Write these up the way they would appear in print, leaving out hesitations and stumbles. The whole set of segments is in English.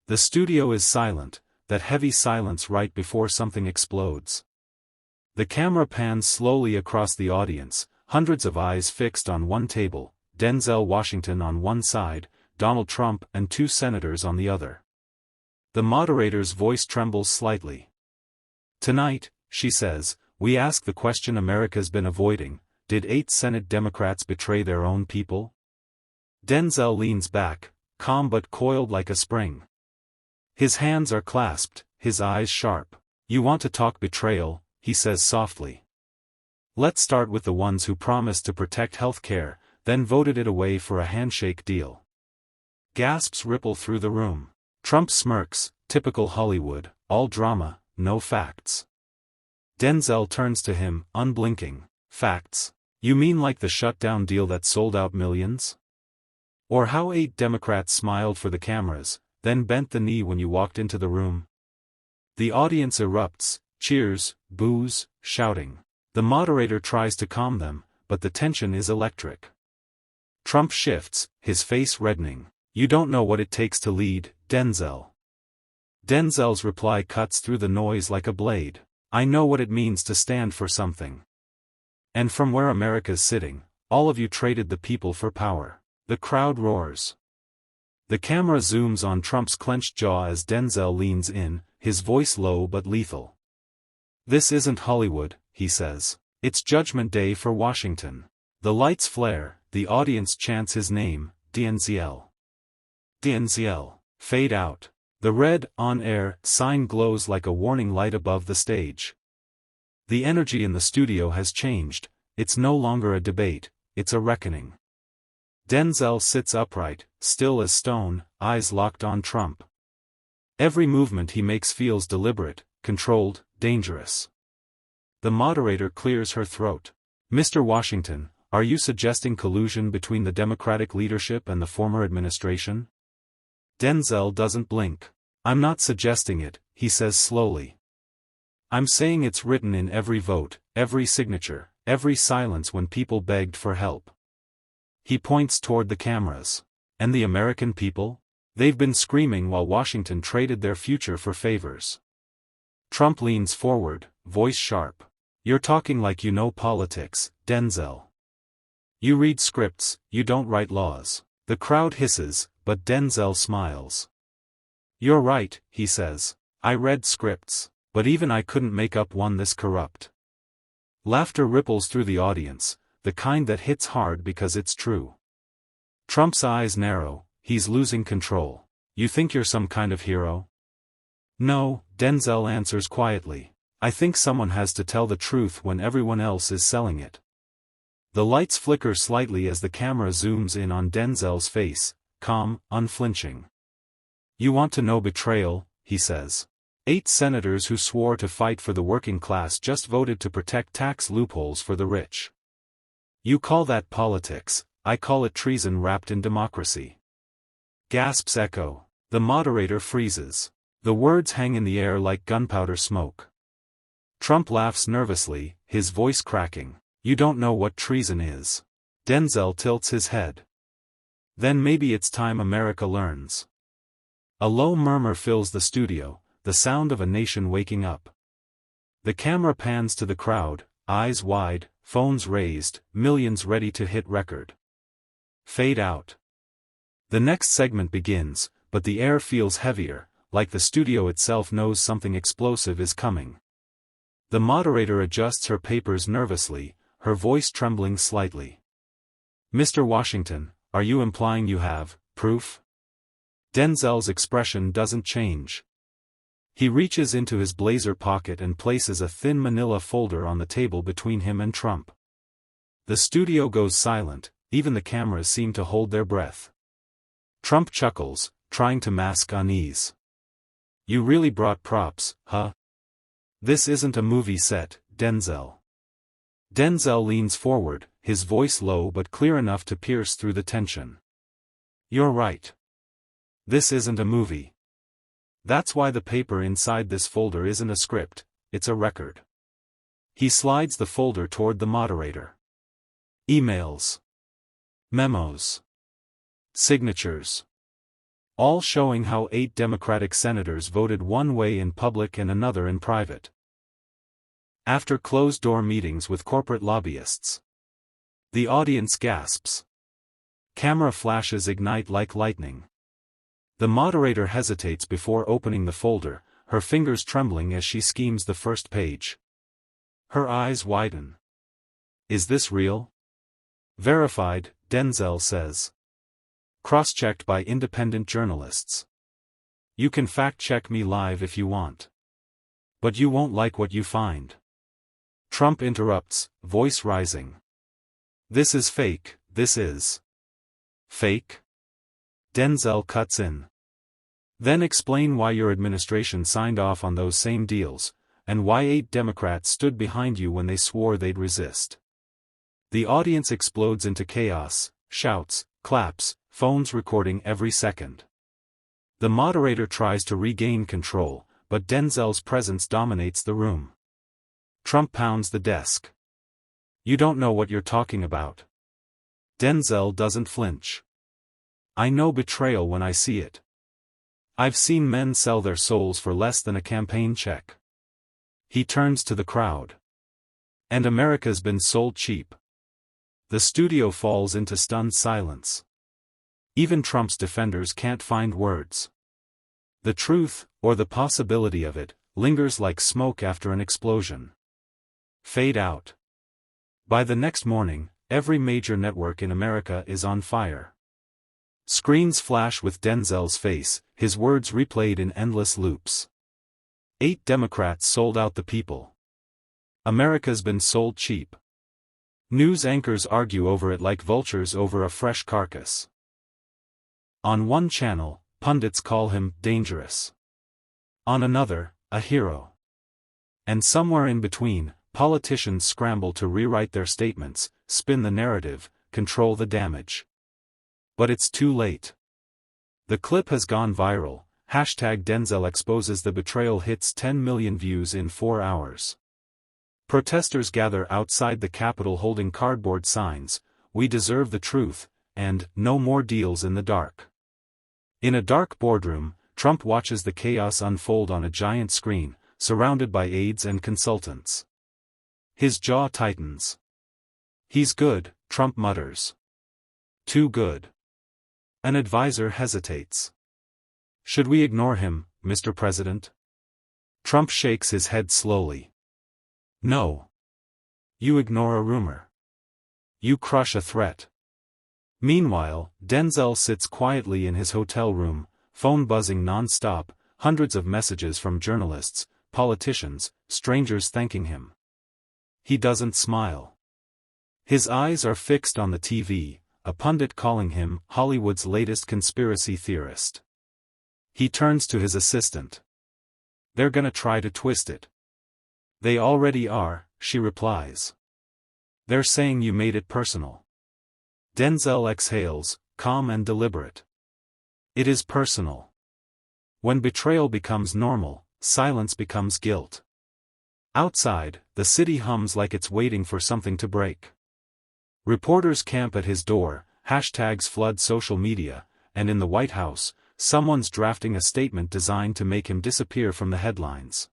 The studio is silent, that heavy silence right before something explodes. The camera pans slowly across the audience, hundreds of eyes fixed on one table, Denzel Washington on one side, Donald Trump and two senators on the other. The moderator's voice trembles slightly. Tonight, she says, we ask the question America's been avoiding: did 8 Senate Democrats betray their own people? Denzel leans back, calm but coiled like a spring. His hands are clasped, his eyes sharp. You want to talk betrayal, he says softly. Let's start with the ones who promised to protect health care, then voted it away for a handshake deal. Gasps ripple through the room. Trump smirks, typical Hollywood, all drama, no facts. Denzel turns to him, unblinking. Facts? You mean like the shutdown deal that sold out millions? Or how 8 Democrats smiled for the cameras, then bent the knee when you walked into the room? The audience erupts, cheers, boos, shouting. The moderator tries to calm them, but the tension is electric. Trump shifts, his face reddening. You don't know what it takes to lead, Denzel. Denzel's reply cuts through the noise like a blade. I know what it means to stand for something. And from where America's sitting, all of you traded the people for power. The crowd roars. The camera zooms on Trump's clenched jaw as Denzel leans in, his voice low but lethal. This isn't Hollywood, he says. It's Judgment Day for Washington. The lights flare, the audience chants his name, Denzel. Denzel. Fade out. The red, on-air, sign glows like a warning light above the stage. The energy in the studio has changed. It's no longer a debate, it's a reckoning. Denzel sits upright, still as stone, eyes locked on Trump. Every movement he makes feels deliberate, controlled, dangerous. The moderator clears her throat. Mr. Washington, are you suggesting collusion between the Democratic leadership and the former administration? Denzel doesn't blink. I'm not suggesting it, he says slowly. I'm saying it's written in every vote, every signature, every silence when people begged for help. He points toward the cameras. And the American people? They've been screaming while Washington traded their future for favors. Trump leans forward, voice sharp. You're talking like you know politics, Denzel. You read scripts, you don't write laws. The crowd hisses, but Denzel smiles. You're right, he says. I read scripts, but even I couldn't make up one this corrupt. Laughter ripples through the audience, the kind that hits hard because it's true. Trump's eyes narrow, he's losing control. You think you're some kind of hero? No, Denzel answers quietly. I think someone has to tell the truth when everyone else is selling it. The lights flicker slightly as the camera zooms in on Denzel's face, calm, unflinching. You want to know betrayal, he says. 8 senators who swore to fight for the working class just voted to protect tax loopholes for the rich. You call that politics, I call it treason wrapped in democracy. Gasps echo. The moderator freezes. The words hang in the air like gunpowder smoke. Trump laughs nervously, his voice cracking. You don't know what treason is. Denzel tilts his head. Then maybe it's time America learns. A low murmur fills the studio, the sound of a nation waking up. The camera pans to the crowd, eyes wide, phones raised, millions ready to hit record. Fade out. The next segment begins, but the air feels heavier, like the studio itself knows something explosive is coming. The moderator adjusts her papers nervously, her voice trembling slightly. Mr. Washington, are you implying you have proof? Denzel's expression doesn't change. He reaches into his blazer pocket and places a thin manila folder on the table between him and Trump. The studio goes silent, even the cameras seem to hold their breath. Trump chuckles, trying to mask unease. You really brought props, huh? This isn't a movie set, Denzel. Denzel leans forward, his voice low but clear enough to pierce through the tension. You're right. This isn't a movie. That's why the paper inside this folder isn't a script, it's a record. He slides the folder toward the moderator. Emails. Memos. Signatures. all showing how 8 Democratic senators voted one way in public and another in private. After closed-door meetings with corporate lobbyists. The audience gasps. Camera flashes ignite like lightning. The moderator hesitates before opening the folder, her fingers trembling as she schemes the first page. Her eyes widen. Is this real? Verified, Denzel says. Cross-checked by independent journalists. You can fact-check me live if you want. But you won't like what you find. Trump interrupts, voice rising. This is fake, this is. Fake? Denzel cuts in. Then explain why your administration signed off on those same deals, and why 8 Democrats stood behind you when they swore they'd resist. The audience explodes into chaos, shouts, claps, phones recording every second. The moderator tries to regain control, but Denzel's presence dominates the room. Trump pounds the desk. You don't know what you're talking about. Denzel doesn't flinch. I know betrayal when I see it. I've seen men sell their souls for less than a campaign check. He turns to the crowd. And America's been sold cheap. The studio falls into stunned silence. Even Trump's defenders can't find words. The truth, or the possibility of it, lingers like smoke after an explosion. Fade out. By the next morning, every major network in America is on fire. Screens flash with Denzel's face, his words replayed in endless loops. 8 Democrats sold out the people. America's been sold cheap. News anchors argue over it like vultures over a fresh carcass. On one channel, pundits call him dangerous. On another, a hero. And somewhere in between, politicians scramble to rewrite their statements, spin the narrative, control the damage. But it's too late. The clip has gone viral. #Denzel exposes the betrayal hits 10 million views in 4 hours. Protesters gather outside the Capitol holding cardboard signs, "We deserve the truth," and "No more deals in the dark." In a dark boardroom, Trump watches the chaos unfold on a giant screen, surrounded by aides and consultants. His jaw tightens. He's good, Trump mutters. Too good. An advisor hesitates. Should we ignore him, Mr. President? Trump shakes his head slowly. No. You ignore a rumor. You crush a threat. Meanwhile, Denzel sits quietly in his hotel room, phone buzzing non-stop, hundreds of messages from journalists, politicians, strangers thanking him. He doesn't smile. His eyes are fixed on the TV, a pundit calling him Hollywood's latest conspiracy theorist. He turns to his assistant. They're gonna try to twist it. They already are, she replies. They're saying you made it personal. Denzel exhales, calm and deliberate. It is personal. When betrayal becomes normal, silence becomes guilt. Outside, the city hums like it's waiting for something to break. Reporters camp at his door, hashtags flood social media, and in the White House, someone's drafting a statement designed to make him disappear from the headlines.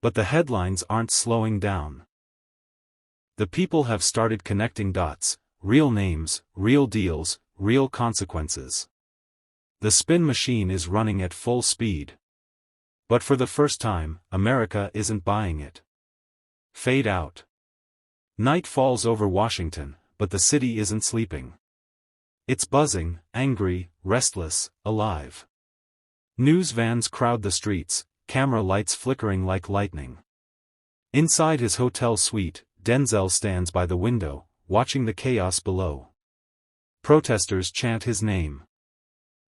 But the headlines aren't slowing down. The people have started connecting dots, real names, real deals, real consequences. The spin machine is running at full speed. But for the first time, America isn't buying it. Fade out. Night falls over Washington, but the city isn't sleeping. It's buzzing, angry, restless, alive. News vans crowd the streets, camera lights flickering like lightning. Inside his hotel suite, Denzel stands by the window, watching the chaos below. Protesters chant his name.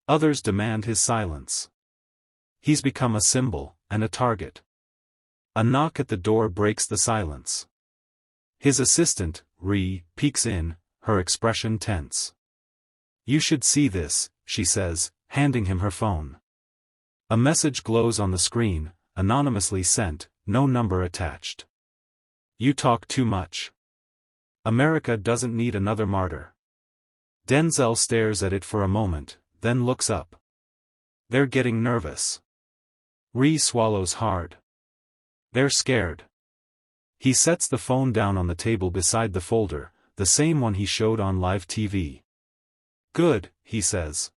Others demand his silence. He's become a symbol, and a target. A knock at the door breaks the silence. His assistant, peeks in, her expression tense. You should see this, she says, handing him her phone. A message glows on the screen, anonymously sent, no number attached. You talk too much. America doesn't need another martyr. Denzel stares at it for a moment, then looks up. They're getting nervous. Ree swallows hard. They're scared. He sets the phone down on the table beside the folder, the same one he showed on live TV. Good, he says.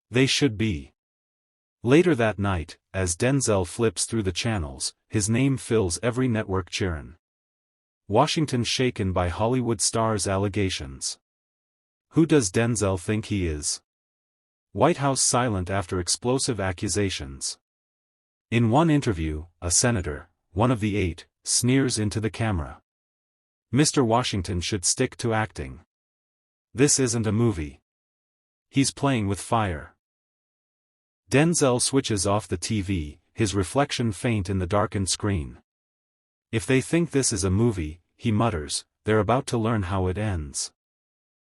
They should be. Later that night, as Denzel flips through the channels, his name fills every network cheerin'. Washington shaken by Hollywood stars' allegations. Who does Denzel think he is? White House silent after explosive accusations. In one interview, a senator, one of the 8, sneers into the camera. Mr. Washington should stick to acting. This isn't a movie. He's playing with fire. Denzel switches off the TV, his reflection faint in the darkened screen. If they think this is a movie, he mutters, they're about to learn how it ends.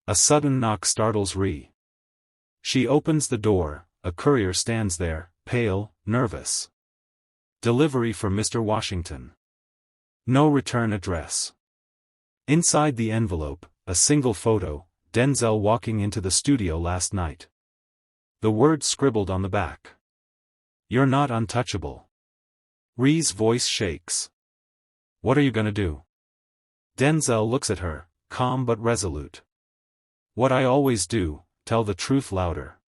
A sudden knock startles Ree. She opens the door, a courier stands there, pale, nervous. Delivery for Mr. Washington. No return address. Inside the envelope, a single photo, Denzel walking into the studio last night. The words scribbled on the back. You're not untouchable. Ree's voice shakes. What are you gonna do? Denzel looks at her, calm but resolute. What I always do, tell the truth louder.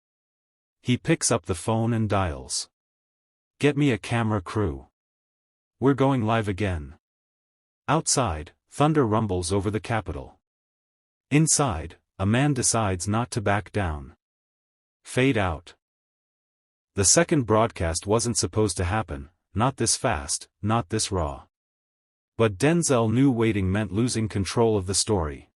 He picks up the phone and dials. Get me a camera crew. We're going live again. Outside, thunder rumbles over the Capitol. Inside, a man decides not to back down. Fade out. The second broadcast wasn't supposed to happen, not this fast, not this raw. But Denzel knew waiting meant losing control of the story.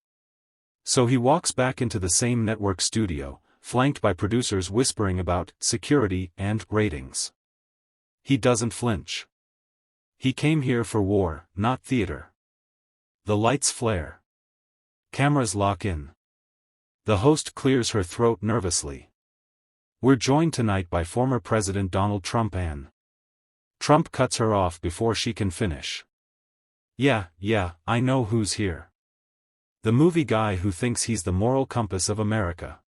So he walks back into the same network studio, flanked by producers whispering about security and ratings. He doesn't flinch. He came here for war, not theater. The lights flare. Cameras lock in. The host clears her throat nervously. We're joined tonight by former President Donald Trump and Trump cuts her off before she can finish. Yeah, I know who's here. The movie guy who thinks he's the moral compass of America.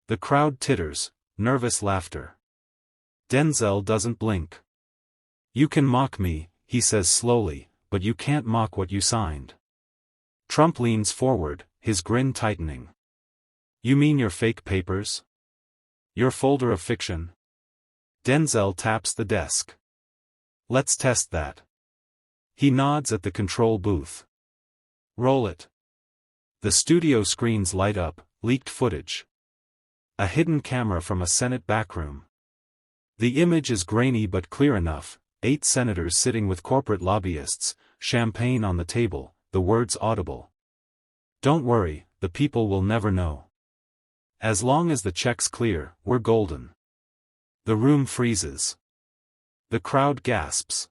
The crowd titters, nervous laughter. Denzel doesn't blink. You can mock me, he says slowly, but you can't mock what you signed. Trump leans forward, his grin tightening. You mean your fake papers? Your folder of fiction? Denzel taps the desk. Let's test that. He nods at the control booth. Roll it. The studio screens light up, leaked footage. A hidden camera from a Senate backroom. The image is grainy but clear enough, 8 senators sitting with corporate lobbyists, champagne on the table, the words audible. Don't worry, the people will never know. As long as the check's clear, we're golden. The room freezes. The crowd gasps.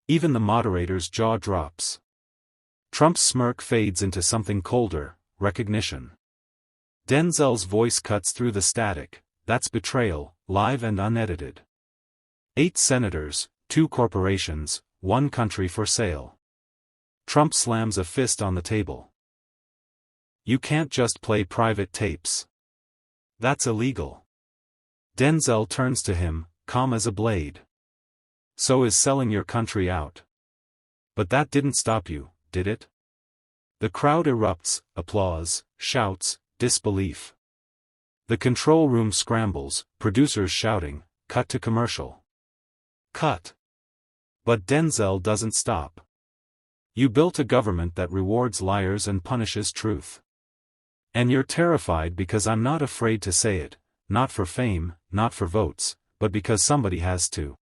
Even the moderator's jaw drops. Trump's smirk fades into something colder, recognition. Denzel's voice cuts through the static, that's Betrayal, live and unedited. 8 senators, 2 corporations, 1 country for sale. Trump slams a fist on the table. You can't just play private tapes. That's illegal. Denzel turns to him, calm as a blade. So is selling your country out. But that didn't stop you, did it? The crowd erupts, applause, shouts, disbelief. The control room scrambles, producers shouting, cut to commercial. Cut. But Denzel doesn't stop. You built a government that rewards liars and punishes truth. And you're terrified because I'm not afraid to say it, not for fame, not for votes, but because somebody has to.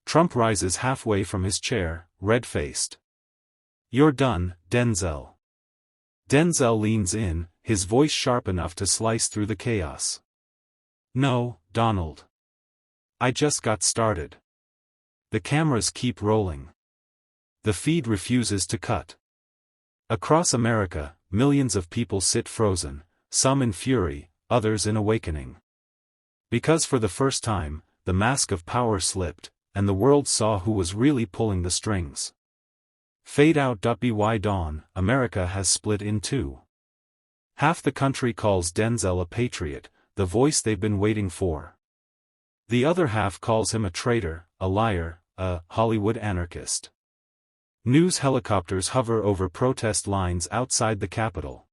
Trump rises halfway from his chair, red-faced. You're done, Denzel. Denzel leans in, his voice sharp enough to slice through the chaos. No, Donald. I just got started. The cameras keep rolling. The feed refuses to cut. Across America, millions of people sit frozen, some in fury, others in awakening. Because for the first time, the mask of power slipped, and the world saw who was really pulling the strings. Fade out. By dawn, America has split in 2. Half the country calls Denzel a patriot, the voice they've been waiting for. The other half calls him a traitor, a liar, a Hollywood anarchist. News helicopters hover over protest lines outside the Capitol.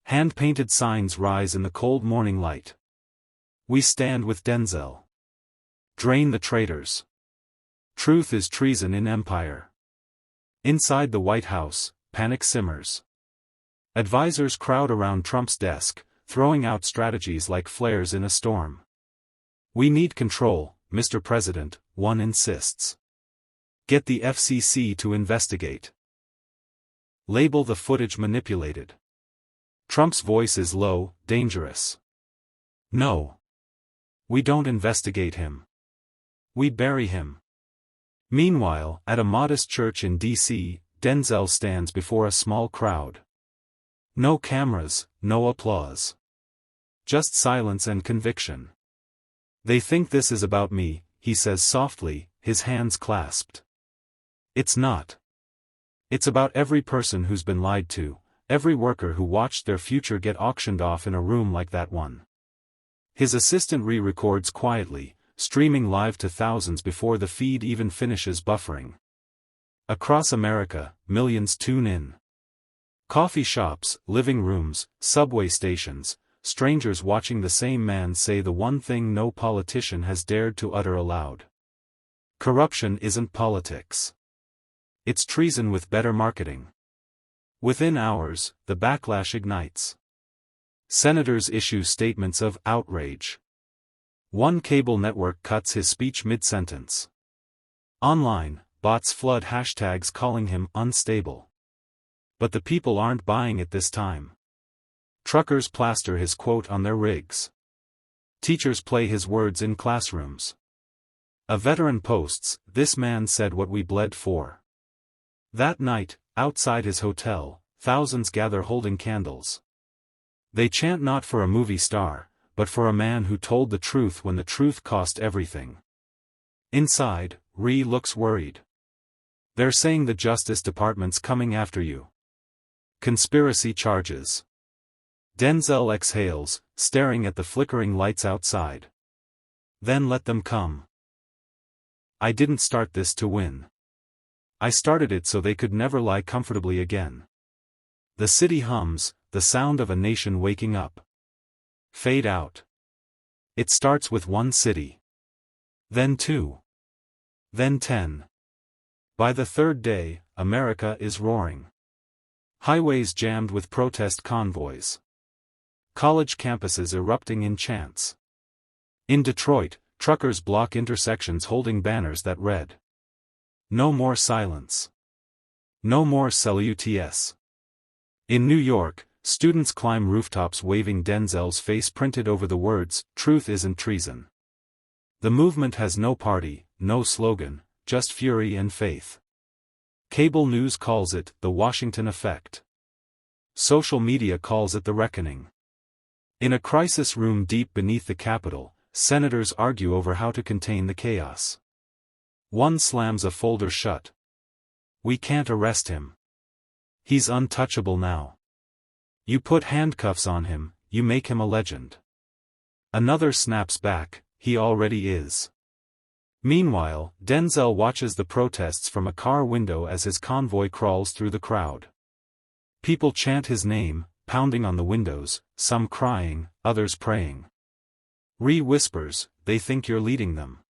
Hand-painted signs rise in the cold morning light. We stand with Denzel. Drain the traitors. Truth is treason in empire. Inside the White House, panic simmers. Advisors crowd around Trump's desk, throwing out strategies like flares in a storm. We need control, Mr. President, one insists. Get the FCC to investigate. Label the footage manipulated. Trump's voice is low, dangerous. No. We don't investigate him. We bury him. Meanwhile, at a modest church in D.C., Denzel stands before a small crowd. No cameras, no applause. Just silence and conviction. They think this is about me, he says softly, his hands clasped. It's not. It's about every person who's been lied to, every worker who watched their future get auctioned off in a room like that one. His assistant re-records quietly, streaming live to thousands before the feed even finishes buffering. Across America, millions tune in. Coffee shops, living rooms, subway stations, strangers watching the same man say the one thing no politician has dared to utter aloud. Corruption isn't politics. It's treason with better marketing. Within hours, the backlash ignites. Senators issue statements of outrage. One cable network cuts his speech mid-sentence. Online, bots flood hashtags calling him unstable. But the people aren't buying it this time. Truckers plaster his quote on their rigs. Teachers play his words in classrooms. A veteran posts, "This man said what we bled for." That night, outside his hotel, thousands gather holding candles. They chant not for a movie star, but for a man who told the truth when the truth cost everything. Inside, Ree looks worried. They're saying the Justice Department's coming after you. Conspiracy charges. Denzel exhales, staring at the flickering lights outside. Then let them come. I didn't start this to win. I started it so they could never lie comfortably again. The city hums, the sound of a nation waking up. Fade out. It starts with one city. Then 2. Then 10. By the third day, America is roaring. Highways jammed with protest convoys. College campuses erupting in chants. In Detroit, truckers block intersections holding banners that read, "No more silence. No more CELUTS." In New York, students climb rooftops waving Denzel's face printed over the words, "Truth isn't treason." The movement has no party, no slogan, just fury and faith. Cable news calls it the Washington effect. Social media calls it the reckoning. In a crisis room deep beneath the Capitol, senators argue over how to contain the chaos. One slams a folder shut. "We can't arrest him. He's untouchable now. You put handcuffs on him, you make him a legend." Another snaps back, "He already is." Meanwhile, Denzel watches the protests from a car window as his convoy crawls through the crowd. People chant his name, pounding on the windows, some crying, others praying. Ree whispers, "They think you're leading them."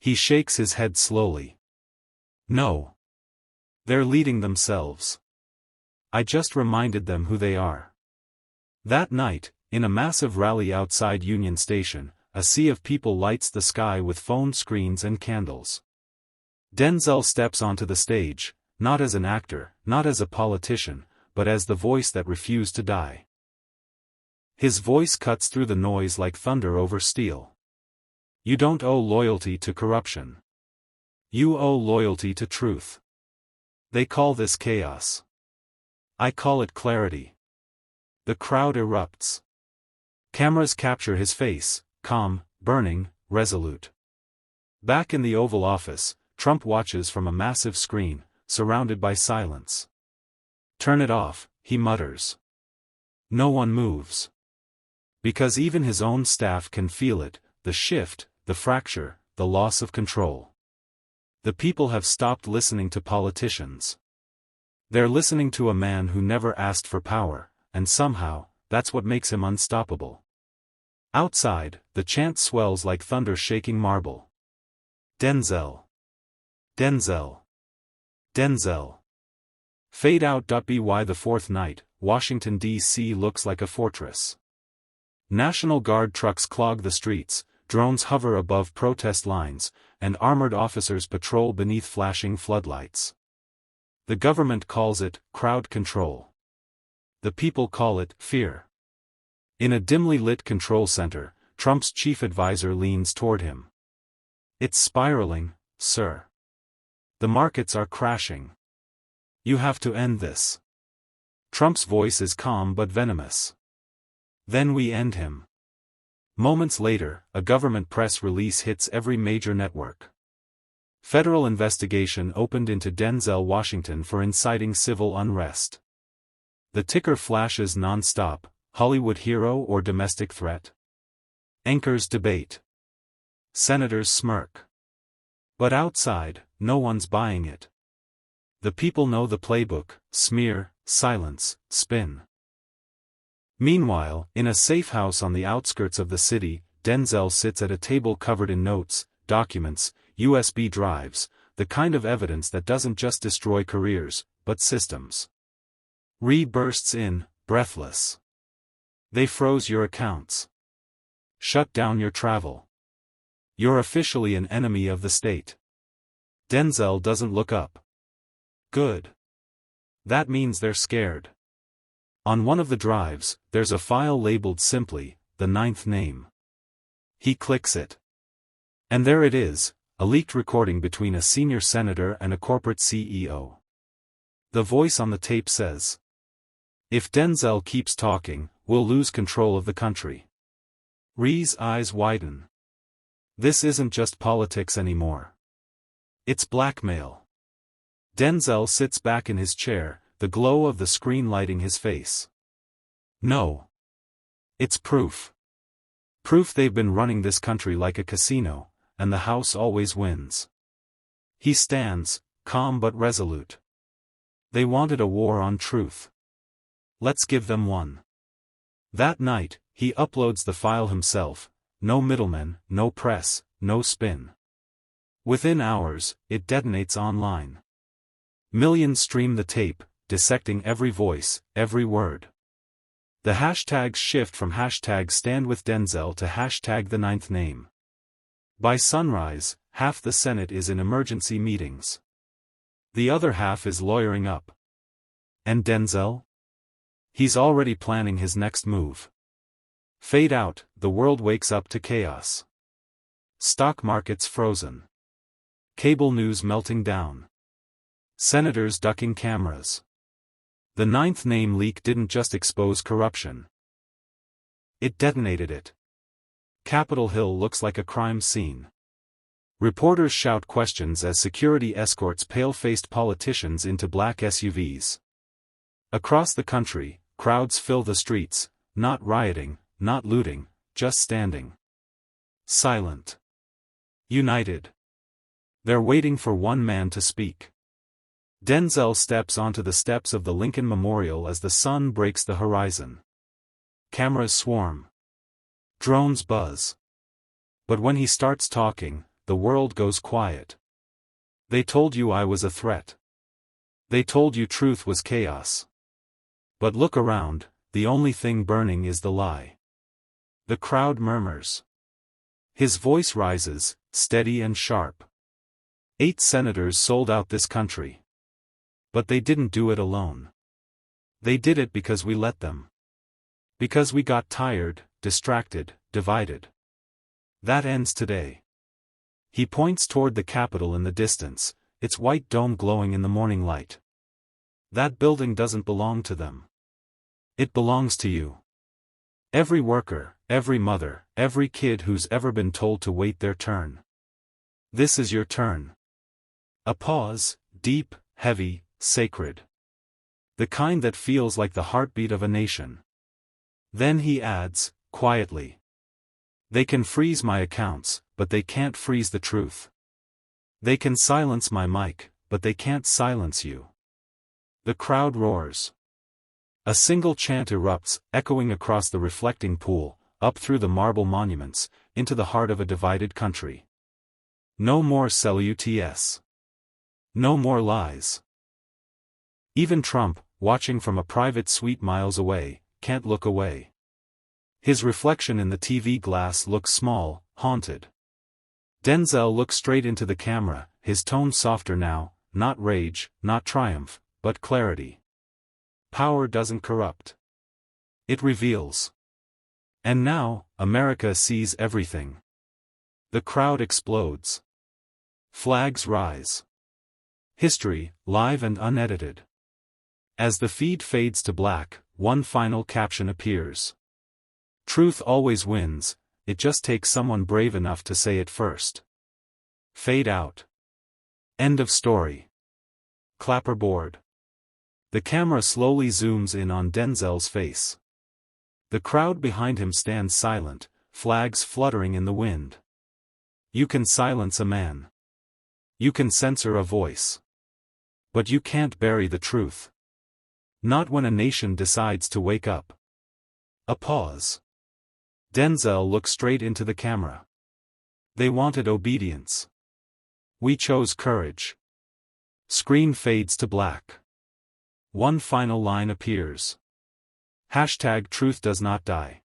He shakes his head slowly. "No. They're leading themselves. I just reminded them who they are." That night, in a massive rally outside Union Station, a sea of people lights the sky with phone screens and candles. Denzel steps onto the stage, not as an actor, not as a politician, but as the voice that refused to die. His voice cuts through the noise like thunder over steel. You don't owe loyalty to corruption. You owe loyalty to truth. They call this chaos. I call it clarity. The crowd erupts. Cameras capture his face, calm, burning, resolute. Back in the Oval Office, Trump watches from a massive screen, surrounded by silence. "Turn it off," he mutters. No one moves. Because even his own staff can feel it, the shift, the fracture, the loss of control. The people have stopped listening to politicians. They're listening to a man who never asked for power, and somehow, that's what makes him unstoppable. Outside, the chant swells like thunder shaking marble. Denzel. Denzel. Denzel. Fade out. By the fourth night, Washington, D.C. looks like a fortress. National Guard trucks clog the streets, drones hover above protest lines, and armored officers patrol beneath flashing floodlights. The government calls it crowd control. The people call it fear. In a dimly lit control center, Trump's chief advisor leans toward him. It's spiraling, sir. The markets are crashing. You have to end this. Trump's voice is calm but venomous. Then we end him. Moments later, a government press release hits every major network. Federal investigation opened into Denzel Washington for inciting civil unrest. The ticker flashes non-stop, Hollywood hero or domestic threat? Anchors debate. Senators smirk. But outside, no one's buying it. The people know the playbook: smear, silence, spin. Meanwhile, in a safe house on the outskirts of the city, Denzel sits at a table covered in notes, documents, USB drives, the kind of evidence that doesn't just destroy careers, but systems. Ree bursts in, breathless. They froze your accounts. Shut down your travel. You're officially an enemy of the state. Denzel doesn't look up. Good. That means they're scared. On one of the drives, there's a file labeled simply, the ninth name. He clicks it. And there it is, a leaked recording between a senior senator and a corporate CEO. The voice on the tape says, "If Denzel keeps talking, we'll lose control of the country." Ree's eyes widen. This isn't just politics anymore. It's blackmail. Denzel sits back in his chair, the glow of the screen lighting his face. No. It's proof. Proof they've been running this country like a casino, and the house always wins. He stands, calm but resolute. They wanted a war on truth. Let's give them one. That night, he uploads the file himself, no middlemen, no press, no spin. Within hours, it detonates online. Millions stream the tape, dissecting every voice, every word. The hashtags shift from hashtag #StandWithDenzel to hashtag the ninth name. By sunrise, half the Senate is in emergency meetings. The other half is lawyering up. And Denzel? He's already planning his next move. Fade out, the world wakes up to chaos. Stock markets frozen. Cable news melting down. Senators ducking cameras. The ninth name leak didn't just expose corruption. It detonated it. Capitol Hill looks like a crime scene. Reporters shout questions as security escorts pale-faced politicians into black SUVs. Across the country, crowds fill the streets, not rioting, not looting, just standing. Silent. United. They're waiting for one man to speak. Denzel steps onto the steps of the Lincoln Memorial as the sun breaks the horizon. Cameras swarm. Drones buzz. But when he starts talking, the world goes quiet. They told you I was a threat. They told you truth was chaos. But look around, the only thing burning is the lie. The crowd murmurs. His voice rises, steady and sharp. 8 senators sold out this country. But they didn't do it alone. They did it because we let them. Because we got tired, distracted, divided. That ends today. He points toward the Capitol in the distance, its white dome glowing in the morning light. That building doesn't belong to them. It belongs to you. Every worker, every mother, every kid who's ever been told to wait their turn. This is your turn. A pause, deep, heavy, sacred. The kind that feels like the heartbeat of a nation. Then he adds, quietly. They can freeze my accounts, but they can't freeze the truth. They can silence my mic, but they can't silence you. The crowd roars. A single chant erupts, echoing across the reflecting pool, up through the marble monuments, into the heart of a divided country. No more CELUTS. No more lies. Even Trump, watching from a private suite miles away, can't look away. His reflection in the TV glass looks small, haunted. Denzel looks straight into the camera, his tone softer now, not rage, not triumph, but clarity. Power doesn't corrupt. It reveals. And now, America sees everything. The crowd explodes. Flags rise. History, live and unedited. As the feed fades to black, one final caption appears. Truth always wins, it just takes someone brave enough to say it first. Fade out. End of story. Clapperboard. The camera slowly zooms in on Denzel's face. The crowd behind him stands silent, flags fluttering in the wind. You can silence a man. You can censor a voice. But you can't bury the truth. Not when a nation decides to wake up. A pause. Denzel looks straight into the camera. They wanted obedience. We chose courage. Screen fades to black. One final line appears. #Truth does not die.